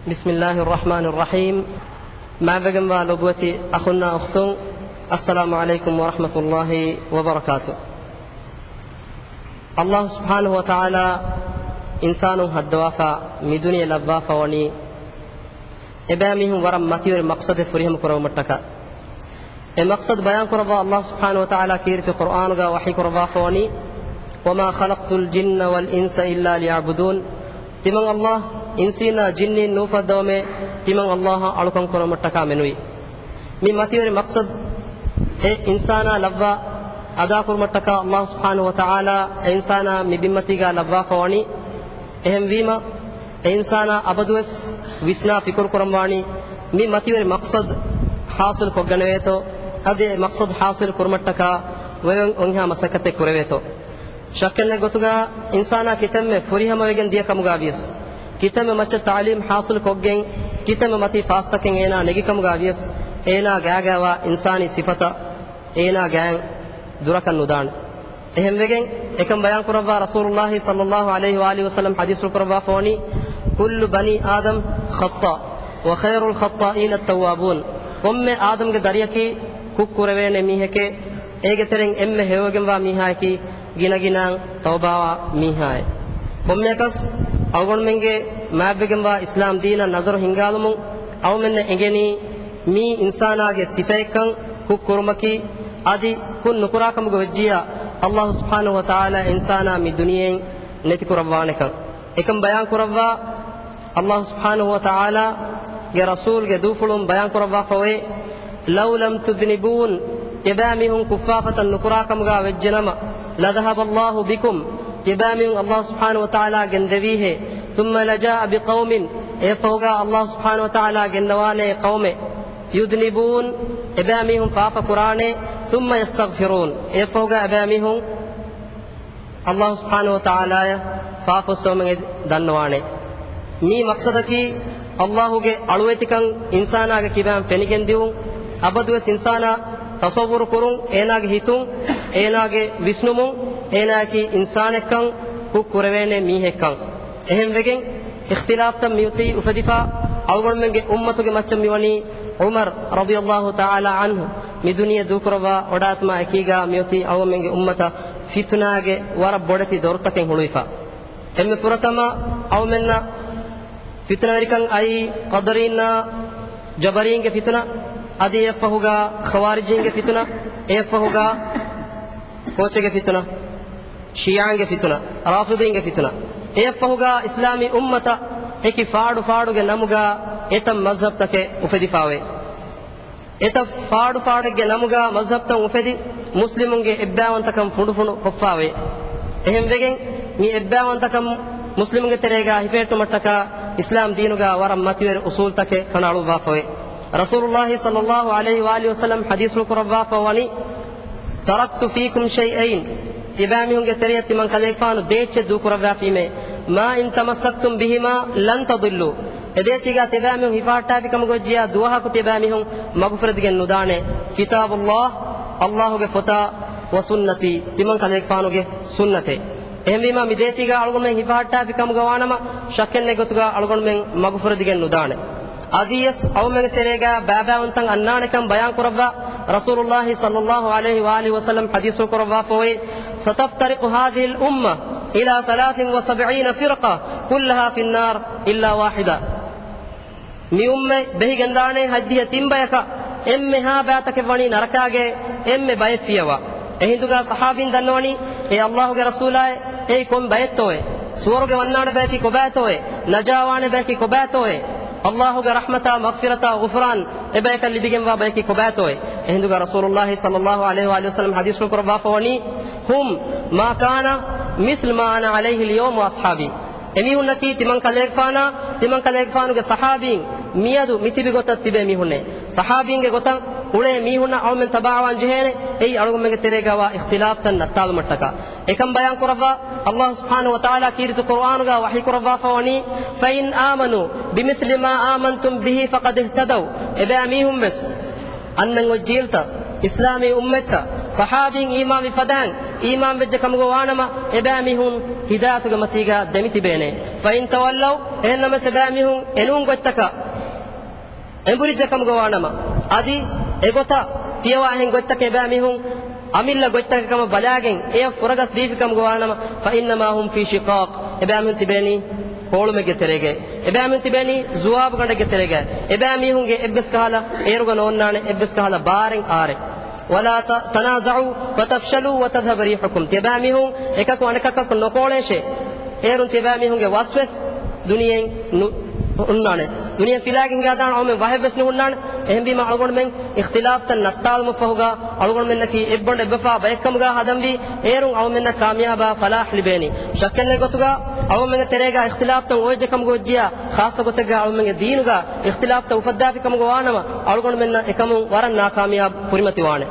بسم الله الرحمن الرحيم. مع بجنب لغوتي أخونا أختون، السلام عليكم ورحمة الله وبركاته. الله سبحانه وتعالى إنسان هدوافا مدني لبافا وني إبامهم ورم متير مقصد فريهم كرومتك المقصد بيان كربا الله سبحانه وتعالى كير في القرآن وحي كربا فوني وما خلقت الجن والإنس إلا ليعبدون تمن الله إنسينا جن نوفا دومي تمن الله ألقن كرومتك منوي من متير مقصد إنسانا لبا أدا كرمتك الله سبحانه وتعالى إنسانا مبمتك لبا فوني එහෙම වීම ඉන්සානා අබදුස් විස්නා ෆිකර් කරම්වානි මේ මතිවර මක්සද් حاصل කොගනවේතෝ අදේ මක්සද් حاصل කරමට්ටක වෙන් ඔන්හා මසකතේ කරවේතෝ ශක්කන්න ගොතුගා ඉන්සානා කිතෙම්මේ ෆුරිහම වෙගෙන් දිය කමුගාවියස් කිතෙම්මේ මච්ච තාලීම් حاصل කොග්ගෙන් කිතෙම්මේ මති ෆාස්තකෙන් ඒනා නෙගි කමුගාවියස් ඒනා ගෑගාවා ඉන්සානි සිෆත ඒනා ගෑන් දුරකන් නුදාන එහෙම වෙගෙන් එකම් බයන් කරවා රසූලුල්ලාහි සල්ලල්ලාහු අලයිහි වආලිහි වසල්ලම් හදීස් කරවා ෆෝනි කුල්ලු බනි ආදම් ඛත්තා ව ඛෛරුල් ඛත්තායින අත්-තව්වාබුන් කොම්මේ ආදම්ගේ දරියකි කුක්කුරවේනේ මීහකේ ඒගේ තරෙන් එම්මේ හේවගෙන් වා මීහාකි ගිනගිනන් තවබාවා මීහාය කොම්මේකස් අවගොන් මෙන්ගේ මාබ්බගෙන් වා ඉස්ලාම් දීන නසර හින්ගාලුමුන් අවමෙන්න එගෙනි මී ඉන්සානාගේ සිෆේකන් කුක්කුරුමකි আদি কুন নুকুরাকমুগ වෙජ්ජියා Allah subhanahu wa ta'ala insana mi duniyen neti kurawwaneka ekam bayan kurawwa Allah subhanahu wa ta'ala ge rasul ge dufulum bayan kurawwa fawe law lam tudnibun tibamihum kuffafatan nukurakamuga wejjanama la dhahaba Allah bikum tibamihum Allah subhanahu wa ta'ala gendevihe thumma lajaa biqaumin efawga Allah subhanahu wa ta'ala gennawane qaume yudnibun ibamihum fafa qur'ane ثم يستغفرون يفوق أبامهم الله سبحانه وتعالى فافسوا من دنوانه مي مقصدك الله کے ألويتكن إنسانا کے كبام فنيكن ديون أبدوس إنسانا تصور كرون إنا کے هيتون إنا کے وسنمون إنا کے إنسانكن كوكوروين ميهكن أهم وجن اختلاف تم ميوتي أفدفا أول من أمته کے مچم ميوني عمر رضي الله تعالى عنه මිදුනිය දුකරවා ඔඩාත්මා එකීගා මියති අවමෙන්ගේ උම්මත ෆිතුනාගේ වර බොඩති දොරතකෙන් හුළුයිෆා එම්මෙ පුරතම අවමෙන්න ෆිතුනාරිකන් අයි qadariina ජබරීන්ගේ ෆිතුනා අදී එෆහුගා ඛවාරිජින්ගේ ෆිතුනා එෆහුගා කොචගේ ෆිතුනා ෂියාන්ගේ ෆිතුනා රාෆිදීන්ගේ ෆිතුනා එෆහුගා ඉස්ලාමී උම්මත එකි ෆාඩුගේ නමුගා එතම් මස්හබ් තකේ උෆදිෆාවේ එත ෆාඩුගේ නමුගා මස්හබ් තන් උෆෙදි මුස්ලිමුන්ගේ එබ්බාවන්තකම් ෆුඩු කොෆාවේ එහෙම වෙගෙන් මේ එබ්බාවන්තකම් මුස්ලිමුන්ගේ තරේගා හිපේටු මට්ටක ඉස්ලාම් දීනුගා වරම් මතිවර උසූල් තකේ කනාලු වාෆවේ රසූලුල්ලාහි සල්ලල්ලාහු අලයිහි වආලිහි වසල්ලම් හදීස් කුරවා ෆවනි තරක්තු ෆීකුම් ෂයියින් ඉබාමිහුන්ගේ තරේති මන් කලේෆානු දේච්ච දු කුරවා ෆීමේ මා ඉන් තමස්සක්තුම් බිහිමා ලන් තදිල්ලු එදේතිගා තෙබෑමිහුන් හිෆාට්ටාෆිකම ගොජ්ජියා දුවහකු තෙබෑමිහුන් මග්ෆිරත්ගෙන් නුදානේ කිතාබුල්ලාහ් අල්ලාහුගේ ෆතා වසුන්නති තිමන් කලේක්ෆානුගේ සුන්නතේ එහෙම වීම මිදේතිගා අලගොන් මෙන් හිෆාට්ටාෆිකම ගවානම ශක්කන්නේ ගොතුගා අලගොන් මෙන් මග්ෆිරත්ගෙන් නුදානේ අදීයස් අවමෙන් තෙරේගා බාබාවන්තන් අන්නානකම් බයන් කරවා රසූලුල්ලාහි සල්ලල්ලාහු අලයිහි වආලිහි වසල්ලම් හදීස් කරවා ෆෝයි සතෆ්තරිකු හාදිහිල් උම්මා إلى 73 فرقة كلها في النار إلا واحدة ميوم به جندانه هديه تيمبيك ها باتك فني نركاගේ එම්මේ බය ෆියවා එහිඳුගා සහාබින් දන්නවනි ඒ අල්ලාහ්ගේ රසූලාය ඒ කොම් බයතෝය සුවර්ග වන්නාඩ බෑකි කොබෑතෝය නජාවාන බෑකි කොබෑතෝය අල්ලාහ්ගේ රහමතා මග්ෆිරතා ගුෆරාන් එබෑක ලිබිගෙන් වා බෑකි කොබෑතෝය එහිඳුගා රසූලුල්ලාහි සල්ලල්ලාහු අලයිහි වසල්ලම් හදීස් කරවා ෆවනි හුම් මා කානා مثل ما أنا عليه اليوم وأصحابي එමිහුන්නකි තිමන් කලේග්ෆානුගේ සහාබීන් මියදු මිතිබි ගොතත් තිබේ මිහුන්නේ සහාබීන්ගේ ගොතන් උලේ මිහුන්න අවමෙන් තබාවන් ජෙහෙනේ එයි අලුගමගේ තෙරේගවා ඉඛ්තිලාෆ් තන් නත්තාලු මට්ටක එකම් බයන් කරවා අල්ලාහ් සුබ්හානහු වතාලා කීරිතු කුර්ආනුගා වහී කරවා ෆවනි ෆයින් ආමනු බිමිස්ලි මා ආමන්තුම් බිහි ෆකද් ඉහ්තදව් එබෑ මිහුම් බස් අන්නන් ඔජීල්ත islami ummetta sahabin imam fadan imam vejja kamgo wanama ebamihun hidayatuga matiga demiti bene fa in tawallaw enama sebamihun enun gottaka embulija kamgo wanama adi egota tiyawa hen gottaka ebamihun amilla gottaka kama balagen e furagas difikam go wanama fa innama hum fi shiqaq ebamihun tibeni holume terege ebamihun tibeni zuwab gandage terege ebamihunge ebbes kahala eruga nonnane ebbes kahala baring are wala tanaza'u fatafshalu wa tadhhab rihukum tibamihun ekaku anakakku nokoleshe erun tibamihunge waswes duniyen unnane duniya filagin gadan awme wahebes ne unnane ehembi ma algon men ikhtilaf tan nattal mufahuga algon men naki ebbonde befa baykkamga hadambi erun awmen na kamyaba falah libeni shakkenne gotuga awmen terega ikhtilaf tan oje kam gojjiya khasa gotega awmen deenuga ikhtilaf ta ufaddafi kam go wanama algon men na ekamu waran na kamyab purimati wane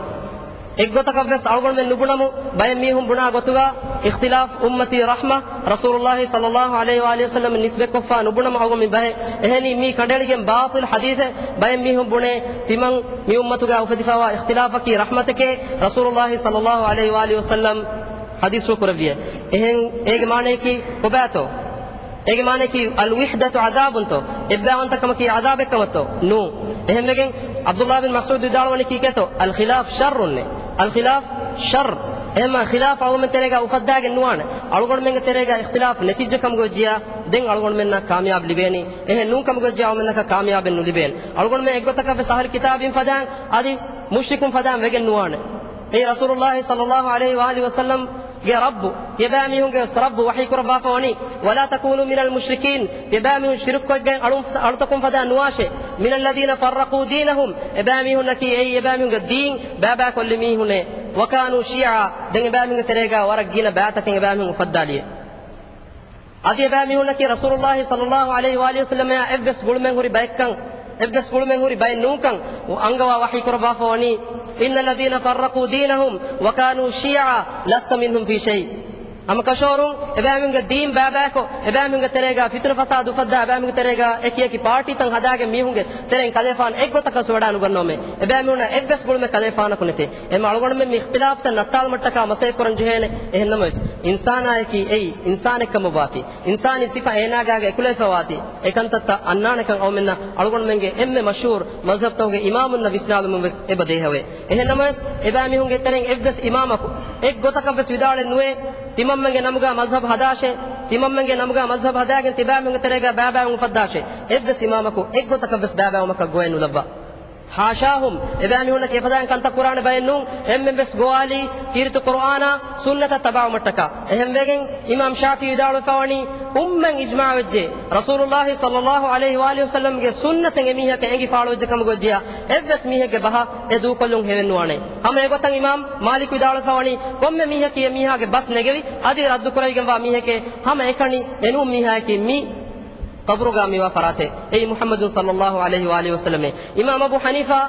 ek gotaka ves algon men nubunamu bay mihum buna gotuga ikhtilaf ummati rahma rasulullah sallallahu alaihi wa alihi wasallam nisbe kofa nubunam algon min bahe ehni mi kandelige baatil hadith bay mihum bune timang mi ummatuga ufadifa ikhtilafaki rahmatake rasulullah sallallahu alaihi wa alihi wasallam hadith ro kurabiye ehen ege mane ki kobato ege mane ki al wihdatu adabun to ebba anta kama ki adab ekamato no ehem megen abdullah bin mas'ud dalwani ki keto al khilaf sharrun al khilaf shar ema khilaf algon terega ufaddagen nuwana algon men terega ikhtilaf natija kam gojjiya den algon men na kamyab libeni ehe nun kam gojjiya algon men ka kamyab nu liben algon men ekgotaka be sahar kitabin fadan adi mushrikun fadan wegen nuwana ei rasulullah sallallahu alaihi wa alihi wasallam ge rabbu yabamihun ge rabbu wahi kurba fawani wala takunu min al mushrikin yabamihun shirk ko ge alutakum fadan nuwashe min alladhina farraqu dinahum yabamihun naki ei yabamihun ge din baba kollimihune وكانوا شيعا دين بامين تريغا ورقينا باتكين بامين فداليه ادي بامين نكي رسول الله صلى الله عليه واله وسلم يا ابس غلمن هوري بايكان ابس غلمن هوري باي نوكان وانغوا وحي كربا فوني ان الذين فرقوا دينهم وكانوا شيعا لست منهم في شيء am kashorun ebaminga deen babako ebaminga terega fitna fasad ufadda ebaminga terega ekiyeki party tan hadage mihunge teren kalefan ekgotaka sodanu gannome ebamuna ebbes gulume kalefana kunete em algonme mi ikhtilaf tan natal mattaka masay koran jehene ehennamis insana eki ei insane kamwati insani sifa enaga ge kulefawati ekantatta annane kan awmenna algonmenge emme mashhur mazhab tawge imamun navisnalum wes ebadehave ehennamis ebamihunge teren ebbes imamaku ekgotaka wes vidale nuwe timamenge namuga mazhab hadashe timamenge namuga mazhab hadagen tibamenge terega baba mufaddashe ebbes imamaku ekgotaka wes baba umaka goenu labba حاشاهم ابامي هنا كيف ذا كانت القران بينهم ام بس غوالي تيرت قرانا سنه تبع متكا اهم وگن امام شافعي دار فواني امن اجماع وجه رسول الله صلى الله عليه واله وسلم کے سنت میہ کے انگی فالو جکم گوجیا ابس میہ کے بہا ادو کلون ہیون وانے ہم ایگوتن امام مالک دار فوانی کم میہ کی میہ کے بس نگوی ادی رد کرایگم وا میہ کے ہم ایکھنی انو میہ کی می قبرغامي وفراته اي محمد صلى الله عليه واله وسلم امام ابو حنيفه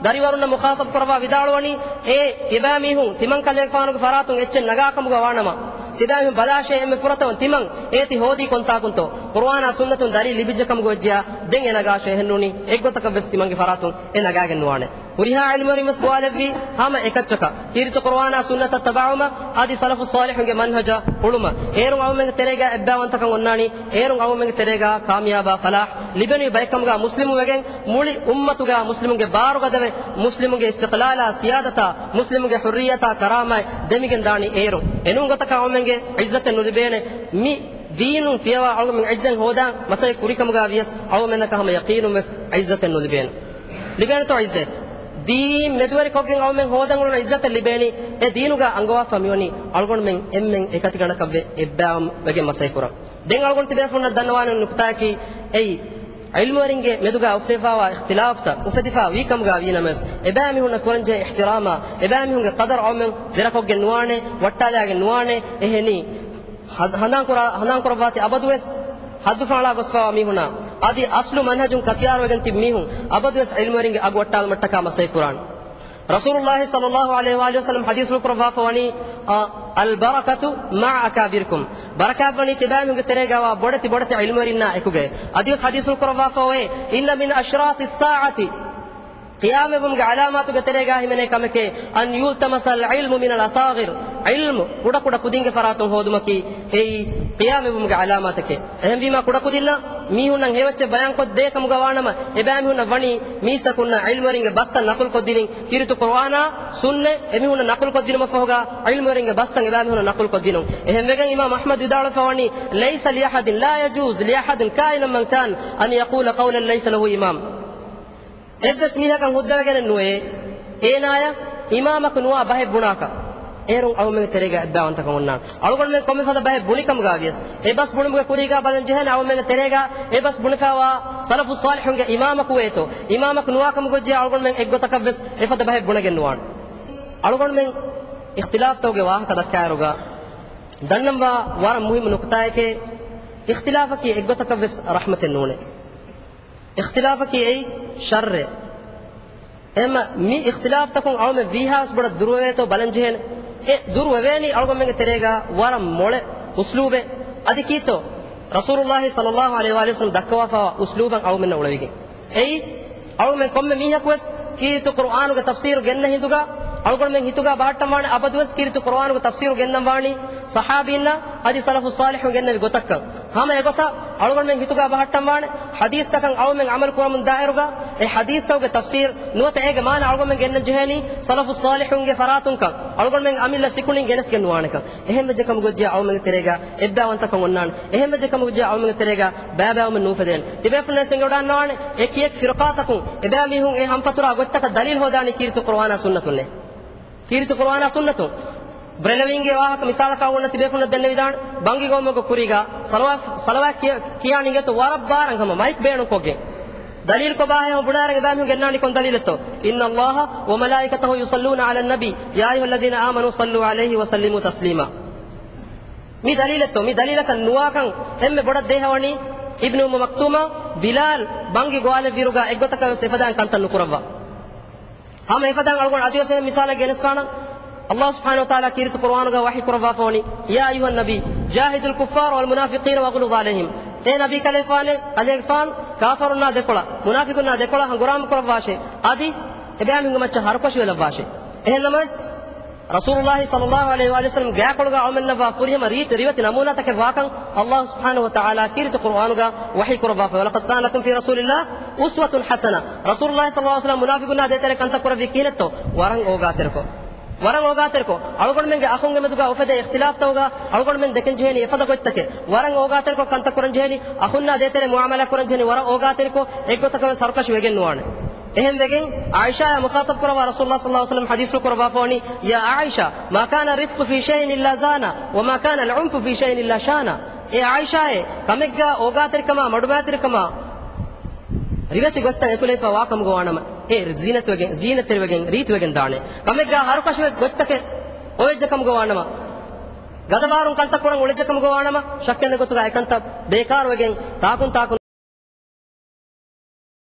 داريورن مخاطب کروا vidalwani e ibamihu timan kalefanu faratun echen nagakam gawanama tibami balashe em furaton timan eti hodi konta kunto qur'ana sunnatun dari libijjakam gojja den enagashe hennuni eggotaka bes timange faratun enagagen nuwane uriha ilmari maswalavi hama ekachaka tiritu qur'ana sunnata tabauma adi salafus salihunge manhaja uluma erun awmenge terega ebbawantakan onnani erun awmenge terega kamyaba falah libani baykamga muslimu wegen muli ummatuga muslimunge barugadawe muslimunge istiqlala siyadata muslimunge hurriyata karama demigen dani erun enun gotaka awmenge izzat nulibene mi دين فيها علم من عزن هودا مساي كوريكم غاويس او منك هم يقين مس عزه نلبين لبين تو عزه دين ندوري كوكين او من هودا غن عزه لبيني اي دينوغا انغوا فاميوني الغون من امن එකති ගණ කබ්බේ එබ්බාම් වගේ مساي كورا دين الغون تبي فون دنوان نقطاكي اي علم ورنگه مدوغا افلفاوا اختلافتا وفدفا ويكم غاوينمس ابامي هن كورنجه احتراما ابامي هن قدر او من دركوگه نوانه وٹالاگه نوانه eheni handan korabati abadwes haddu fala gosfa mihuna adi aslu manhajun kasiyar wegen tib mihun abadwes ilmeringe agwattal mattaka masay quran rasulullah sallallahu alaihi wa sallam hadithul qurba fawani al barakatu ma'a akabirkum barakat bani tibaminge terega wa bodati ilmerinna ekuge adi hadithul qurba fawe inna min ashrati as-sa'ati قيام بمغ علامات گتريگا ہمنے کمکے ان یلتمس العلم من الاصاغر علم کڑا کڑا کدینگ فراتوں ہودمکی اے قیام بمغ علامات کے اہم بیما کڑا کدینا میہن ہیوچ بیان کو دیکم گوانم ابام ہن ونی میستکن علم رنگ بست نقل کو دین کیرت قرآن سننے امیہن نقل کو دین مفہوگا علم رنگ بست ابام ہن نقل کو دین اہم وگن امام احمد ودال فونی ليس لاحد لا يجوز لاحد كائنا من كان ان يقول قولا ليس له امام එබ්බස් මිහකන් හොද්දවගෙන නුවේ ඒනාය ඉමාමක නුවා බහෙ බුණාක ඒරුන් අවමෙ තෙරේග අද්දාවන්තක වුණා අලුගොන් මෙ කොම්මෙ ෆද බහෙ බුණිකම් ගාවියස් එබස් බුණුමක කුරීගා බදන් ජෙහන අවමෙ තෙරේග එබස් බුණෆාවා සලෆු සාලිහුන්ගේ ඉමාමක වේතෝ ඉමාමක නුවාකම ගොජ්ජේ අලුගොන් මෙ එක්ගොතකවස් එෆද බහෙ බුණගෙන නුවාන් අලුගොන් මෙ ඉඛ්තිලාෆ් තෝගේ වාහක දක්කාරුගා දන්නම්වා වර මුහිම නුක්තායකේ ඉඛ්තිලාෆකි එක්ගොතකවස් රහමතෙන් නූනේ اختلاف کی ای شر اما می اختلاف تکون او میں ویہاس بڑا دروے تو بلنجہن اے دروےنی او میں تریگا ورم مول اسلوب ادی کیتو رسول اللہ صلی اللہ علیہ والہ وسلم دکوا اسلوبا او من اولویگی ای او میں کم میہ کوس کیتو قرآن کا تفسیر گن ہندوگا ಅಳುಗಳು ಮೆಂಗ್ ಹಿತುಗ ಬಾಟಮಾಣ ಅಬದ್ವಸ್ ಕಿರಿತು ಕುರ್ಆನ್ ಗ ತಫ್ಸೀರ್ ಗೆನ್ನಂ ವಾಣಿ ಸಹಾಬಿನ್ನ ಅದಿ ಸಲಫು ಸಾಲಿಹ್ ಗೆನ್ನವಿ ಗೊತಕ್ಕ ಹಾಮ ಎಗೊತ ಅಳುಗಳು ಮೆಂಗ್ ಹಿತುಗ ಬಾಟಮಾಣ ಹದೀಸ್ ತಕಂ ಅವು ಮೆಂಗ್ ಅಮಲ್ ಕುರಮನ್ ದಾಯಿರುಗ ಎ ಹದೀಸ್ ತೌಗೆ ತಫ್ಸೀರ್ ನುವತ ಏಗೆ ಮಾನ ಅಳುಗಳು ಮೆಂಗ್ ಗೆನ್ನ ಜಹನಿ ಸಲಫು ಸಾಲಿಹ್ ಗೆ ಫರಾತುನ್ ಕ ಅಳುಗಳು ಮೆಂಗ್ ಅಮಿಲ್ಲ ಸಿಕುಣಿನ್ ಗೆನಸ್ ಗೆನ್ನವಾಣಕ ಎಹೆಂ ಜಕಂ ಗೊಜ್ಜೆ ಅವು ಮೆಂಗ್ ತೆರೆಗ ಎದ್ದಾವಂತ ಕಂ ವನ್ನಾನ್ ಎಹೆಂ ಜಕಂ ಗೊಜ್ಜೆ ಅವು ಮೆಂಗ್ ತೆರೆಗ ಬಾಬಾವ ಮೆನ್ ನೂಫದೆನ್ ತಿಬೆಫ್ನೆ ಸಂಗಡಾನ್ ನಾನ್ ಏಕಿಯಕ್ ಫಿರಕಾತಕಂ ಎಬಾ ಮಿಹುಂ ಎ ಹಂಫತುರಾ ಗೊತ್ತಕ ದಲೀಲ್ ಹೋದಾನಿ ಕಿರಿತು ಕುರ್ಆನ ಸುನ್ನತುಲ್ಲೆ ಕಿರಿತು ಕುರ್ಆನ ಸುನ್ನತು ಬ್ರೆಲವಿಂಗೆ ವಾಹಕ ಮಿಸಾಲ ಕಾವನ್ನ ತಿಬೇಕುನ ದನ್ನ ವಿಧಾನ ಬಂಗಿ ಗೋಮಗ ಕುರಿಗ ಸಲವಾ ಕಿಯಾನಿಗೆ ತೋ ವರಬ್ಬಾರಂ ಹಮ ಮೈಕ್ ಬೇಣು ಕೋಗೆ ದಲೀಲ್ ಕೋ ಬಾಹೆ ಬುಡಾರಂಗೆ ಬಾಮು ಗೆನ್ನಾನಿ ಕೊನ್ ದಲೀಲತ್ತು ಇನ್ನ ಅಲ್ಲಾಹ ವ ಮಲಾಯಿಕತಹು ಯುಸಲ್ಲೂನ ಅಲನ್ ನಬಿ ಯಾ ಅಯ್ಯುಹಲ್ಲದೀನ ಆಮನು ಸಲ್ಲು ಅಲೈಹಿ ವ ಸಲ್ಲಿಮು ತಸ್ಲೀಮಾ ಮಿ ದಲೀಲತ್ತು ಮಿ ದಲೀಲಕ ನುವಾಕಂ ಎಮ್ಮೆ ಬೊಡ ದೇಹವಣಿ ಇಬ್ನು ಉಮ್ಮ ಮಕ್ತೂಮ ಬಿಲಾಲ್ ಬಂಗಿ ಗೋವಾಲೆ ವಿರುಗ ಎಗ್ಗೊತಕ ಸೆಫದಾನ್ ಕಂತನ್ನು ಕುರವ್ವ हम एफदान अलगोन आदियो से मिसाल गेनस्राना अल्लाह सुब्हानहु व तआला कीरत कुरान का वही कुरवा फोनी या अय्युहन नबी जाहिदुल कुफ्फार वल मुनाफिकीन वगलुज़ अलैहिम ए नबी कलेफाने अलेफान काफरुना देकोला मुनाफिकुना देकोला हंगुराम कुरवाशे आदि एबाम हिंग मच्चा हरकोश वेलवाशे ए नमाज रसूलुल्लाह सल्लल्लाहु अलैहि वसल्लम गाकोलगा अमलवा फुरिहम रीत रिवत नमूना तक वाकं अल्लाह सुब्हानहु व तआला कीरत कुरान का वही कुरवा फो लक़द कान लकुम फी रसूलिल्लाह ಉಸ್ವತುನ್ ಹಸನ ರಸೂಲುಲ್ಲಾಹಿ ಸಲ್ಲಲ್ಲಾಹು ಅಲೈಹಿ ವಸಲ್ಲಂ ಮುನಾಫಿಕುನ ದೇತರೆ ಕಂತ ಕುರವಿ ಕೀನತ್ತೋ ವರಂಗ್ ಓಗಾತಿರ್ಕೋ ಅಳುಗೊಂಡ ಮೆಂಗೆ ಅಖುಂಗೆ ಮೆದುಗ ಉಫದೆ ಇಖ್ತಿಲಾಫ್ ತೋಗ ಅಳುಗೊಂಡ ಮೆಂಗೆ ದೆಕನ್ ಜೇನಿ ಎಫದ ಗೊತ್ತಕೆ ವರಂಗ್ ಓಗಾತಿರ್ಕೋ ಕಂತ ಕುರಂ ಜೇನಿ ಅಖುನ್ನ ದೇತರೆ ಮುಆಮಲ ಕುರಂ ಜೇನಿ ವರ ಓಗಾತಿರ್ಕೋ ಎಗ್ಗೊತಕ ಸರ್ಕಶ್ ವೆಗೆನ್ ನುವಾನೆ එහෙම වෙගෙන් ආයිෂා මුඛාතබ් කරවා රසූලුල්ලාහ සල්ලල්ලාහු අලයිහි වසල්ලම් හදීස් කරවා ෆෝනි යා ආයිෂා මා කාන රිෆ්කු ෆී ෂයින් ඉල්ලා ઝානා ව මා කාන අල්-උන්ෆු ෆී ෂයින් ඉල්ලා ෂානා ඒ ආයිෂායේ කමෙග්ගා ඕගාතිරකම මඩුමාතිරකම ರಿವತಿ ಗೊತ್ತ ಎಕುಲೇಫ ವಾಕಂ ಗೋವಾಣಮ ಏ ಝೀನತ್ವೆಗೆನ್ ರೀತಿವೆಗೆನ್ ದಾಣೆ ಕಮೆಗ್ಗ ಹರುಕಶವೆ ಗೊತ್ತಕೆ ಓಯಜ್ಜಕಂ ಗೋವಾಣಮ ಗದಬಾರುಂ ಕಲ್ತಕೊರಂ ಉಳಿಜಕಂ ಗೋವಾಣಮ ಶಕ್ಕೆಂದ ಗೊತ್ತುಗ ಏಕಂತ ಬೇಕಾರ್ ವೆಗೆನ್ ತಾಕುನ್